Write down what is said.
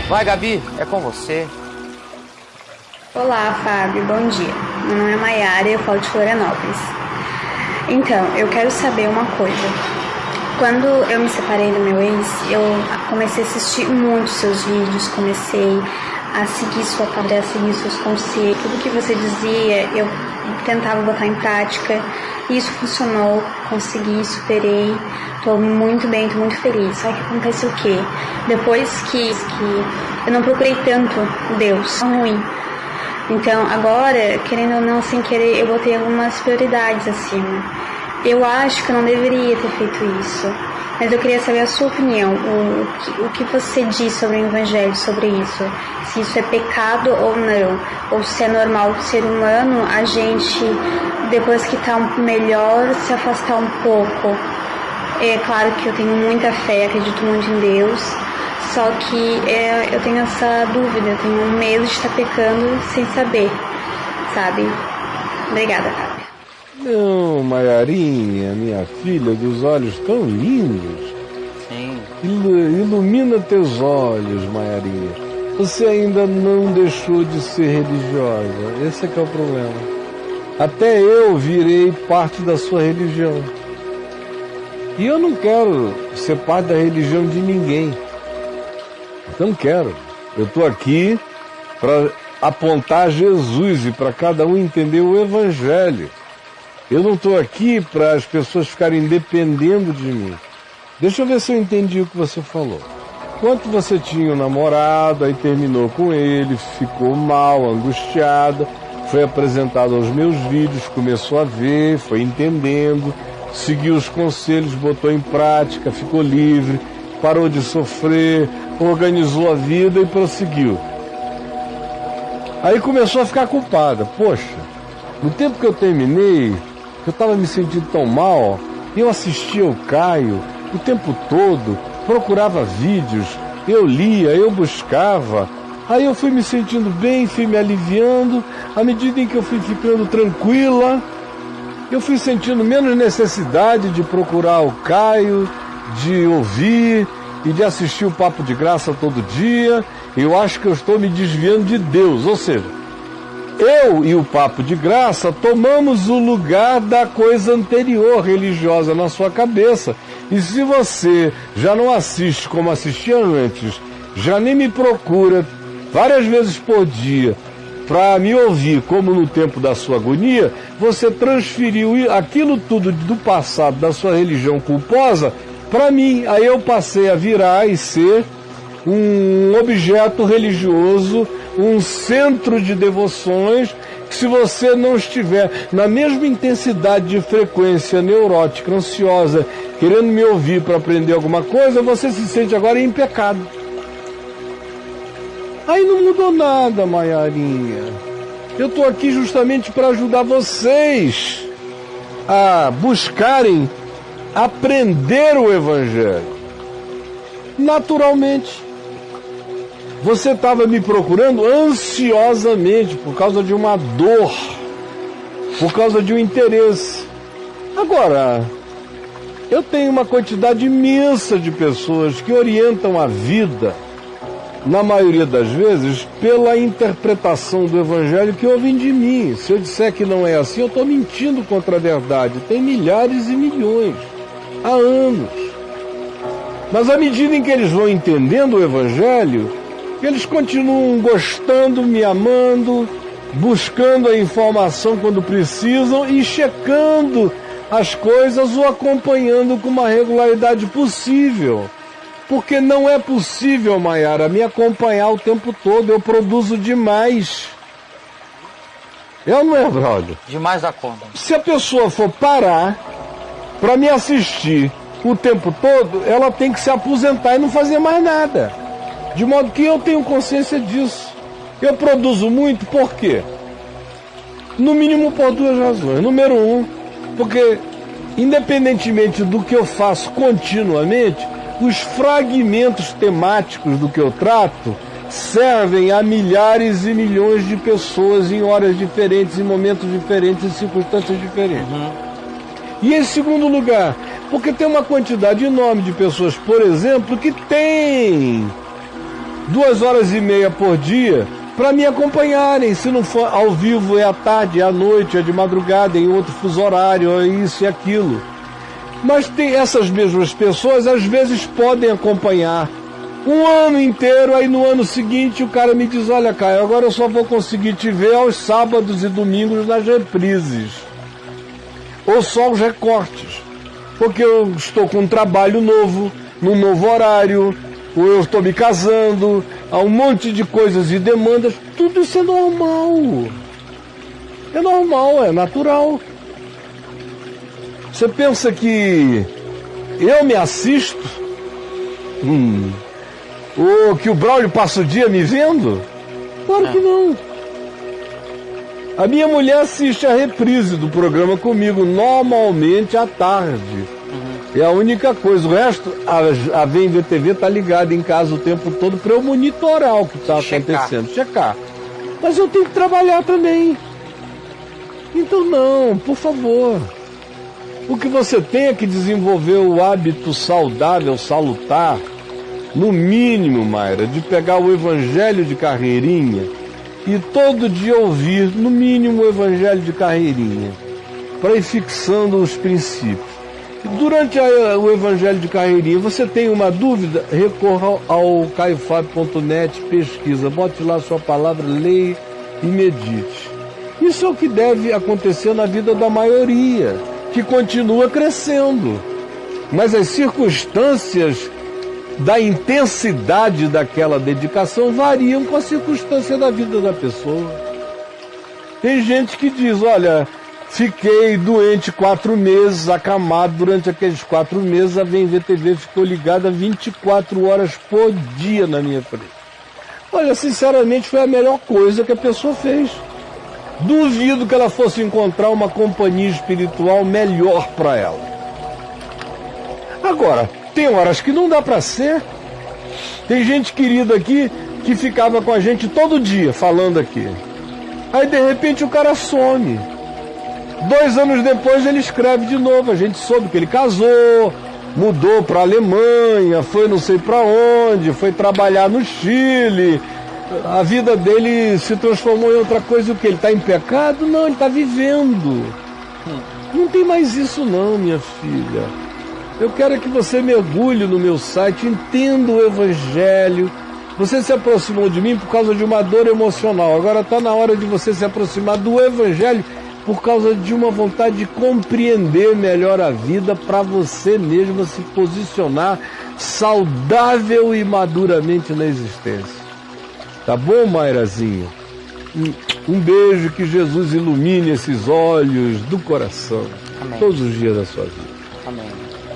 Vai, Gabi, é com você. Olá, Fábio, bom dia. Meu nome é Maiara e eu falo de Florianópolis. Então, eu quero saber uma coisa. Quando eu me separei do meu ex, eu comecei a assistir muitos seus vídeos, comecei a seguir sua palavra, a seguir seus conselhos. Tudo que você dizia, eu tentava botar em prática. E isso funcionou, consegui, superei. Tô muito bem, tô muito feliz. Só que acontece o quê? Depois que eu não procurei tanto Deus, tão ruim. Então, agora, querendo ou não, sem querer, eu botei algumas prioridades acima. Eu acho que eu não deveria ter feito isso, mas eu queria saber a sua opinião, o que você diz sobre o Evangelho, sobre isso. Se isso é pecado ou não, ou se é normal do ser humano a gente, depois que tá melhor, se afastar um pouco. É claro que eu tenho muita fé, acredito muito em Deus, só que eu tenho essa dúvida, eu tenho medo de estar pecando sem saber, sabe? Obrigada, Fábio. Não, Maiarinha, minha filha, dos olhos tão lindos. Sim. Ilumina teus olhos, Maiarinha. Você ainda não deixou de ser religiosa. Esse é que é o problema. Até eu virei parte da sua religião. E eu não quero ser parte da religião de ninguém. Não quero. Eu estou aqui para apontar Jesus e para cada um entender o Evangelho. Eu não estou aqui para as pessoas ficarem dependendo de mim. Deixa eu ver se eu entendi o que você falou. Enquanto você tinha um namorado, aí terminou com ele, ficou mal, angustiada, foi apresentado aos meus vídeos, começou a ver, foi entendendo, seguiu os conselhos, botou em prática, ficou livre, parou de sofrer, organizou a vida e prosseguiu. Aí começou a ficar culpada. Poxa, no tempo que eu terminei, eu estava me sentindo tão mal, eu assistia o Caio o tempo todo, procurava vídeos, eu lia, eu buscava, aí eu fui me sentindo bem, fui me aliviando, à medida em que eu fui ficando tranquila, eu fui sentindo menos necessidade de procurar o Caio, de ouvir e de assistir o Papo de Graça todo dia. Eu acho que eu estou me desviando de Deus, ou seja, eu e o Papo de Graça tomamos o lugar da coisa anterior religiosa na sua cabeça. E se você já não assiste como assistia antes, já nem me procura várias vezes por dia para me ouvir como no tempo da sua agonia, você transferiu aquilo tudo do passado da sua religião culposa para mim. Aí eu passei a virar e ser um objeto religioso, um centro de devoções, que se você não estiver na mesma intensidade de frequência neurótica, ansiosa, querendo me ouvir para aprender alguma coisa, você se sente agora em pecado. Aí não mudou nada, Maiarinha. Eu estou aqui justamente para ajudar vocês a buscarem aprender o Evangelho. Naturalmente. Você estava me procurando ansiosamente por causa de uma dor, por causa de um interesse. Agora, eu tenho uma quantidade imensa de pessoas que orientam a vida, na maioria das vezes, pela interpretação do Evangelho que ouvem de mim. Se eu disser que não é assim, eu estou mentindo contra a verdade. Tem milhares e milhões, há anos. Mas à medida em que eles vão entendendo o Evangelho, eles continuam gostando, me amando, buscando a informação quando precisam e checando as coisas ou acompanhando com uma regularidade possível. Porque não é possível, Maiara, me acompanhar o tempo todo. Eu produzo demais. Eu não é, brother? Demais da conta. Se a pessoa for parar para me assistir o tempo todo, ela tem que se aposentar e não fazer mais nada. De modo que eu tenho consciência disso. Eu produzo muito, por quê? No mínimo por duas razões. Número um, porque independentemente do que eu faço continuamente, os fragmentos temáticos do que eu trato servem a milhares e milhões de pessoas em horas diferentes, em momentos diferentes, em circunstâncias diferentes. E em segundo lugar, porque tem uma quantidade enorme de pessoas, por exemplo, que tem 2h30 por dia para me acompanharem. Se não for ao vivo, é à tarde, é à noite, é de madrugada, em outro fuso horário, é isso e aquilo. Mas tem essas mesmas pessoas, às vezes podem acompanhar um ano inteiro, aí no ano seguinte o cara me diz: olha, Caio, agora eu só vou conseguir te ver aos sábados e domingos nas reprises, ou só os recortes, porque eu estou com um trabalho novo, num novo horário, ou eu estou me casando, há um monte de coisas e demandas. Tudo isso é normal. É normal, é natural. Você pensa que eu me assisto? Ou que o Braulio passa o dia me vendo? Claro que não. A minha mulher assiste a reprise do programa comigo, normalmente à tarde. É a única coisa. O resto, a VMVTV está ligada em casa o tempo todo para eu monitorar o que está acontecendo, checar. Mas eu tenho que trabalhar também. Então não, por favor. O que você tem é que desenvolver o hábito saudável, salutar, no mínimo, Mayra, de pegar o Evangelho de Carreirinha e todo dia ouvir, no mínimo, o Evangelho de Carreirinha, para ir fixando os princípios. Durante o Evangelho de Carreirinha, você tem uma dúvida? Recorra ao caiofabio.net, pesquisa, bote lá a sua palavra, leia e medite. Isso é o que deve acontecer na vida da maioria, que continua crescendo. Mas as circunstâncias da intensidade daquela dedicação variam com a circunstância da vida da pessoa. Tem gente que diz: olha, fiquei doente 4 meses, acamado. Durante aqueles 4 meses a VMVTV ficou ligada 24 horas por dia na minha frente. Olha, sinceramente, foi a melhor coisa que a pessoa fez. Duvido que ela fosse encontrar uma companhia espiritual melhor para ela. Agora, tem horas que não dá para ser. Tem gente querida aqui que ficava com a gente todo dia falando aqui. Aí de repente o cara some. 2 anos depois ele escreve de novo. A gente soube que ele casou, mudou para a Alemanha, foi não sei para onde, foi trabalhar no Chile. A vida dele se transformou em outra coisa. O que? Ele está em pecado? Não, ele está vivendo. Não tem mais isso não, minha filha. Eu quero que você mergulhe no meu site, entenda o Evangelho. Você se aproximou de mim por causa de uma dor emocional. Agora está na hora de você se aproximar do Evangelho por causa de uma vontade de compreender melhor a vida, para você mesma se posicionar saudável e maduramente na existência. Tá bom, Mairazinha? Um beijo, que Jesus ilumine esses olhos do coração. Amém. Todos os dias da sua vida. Amém.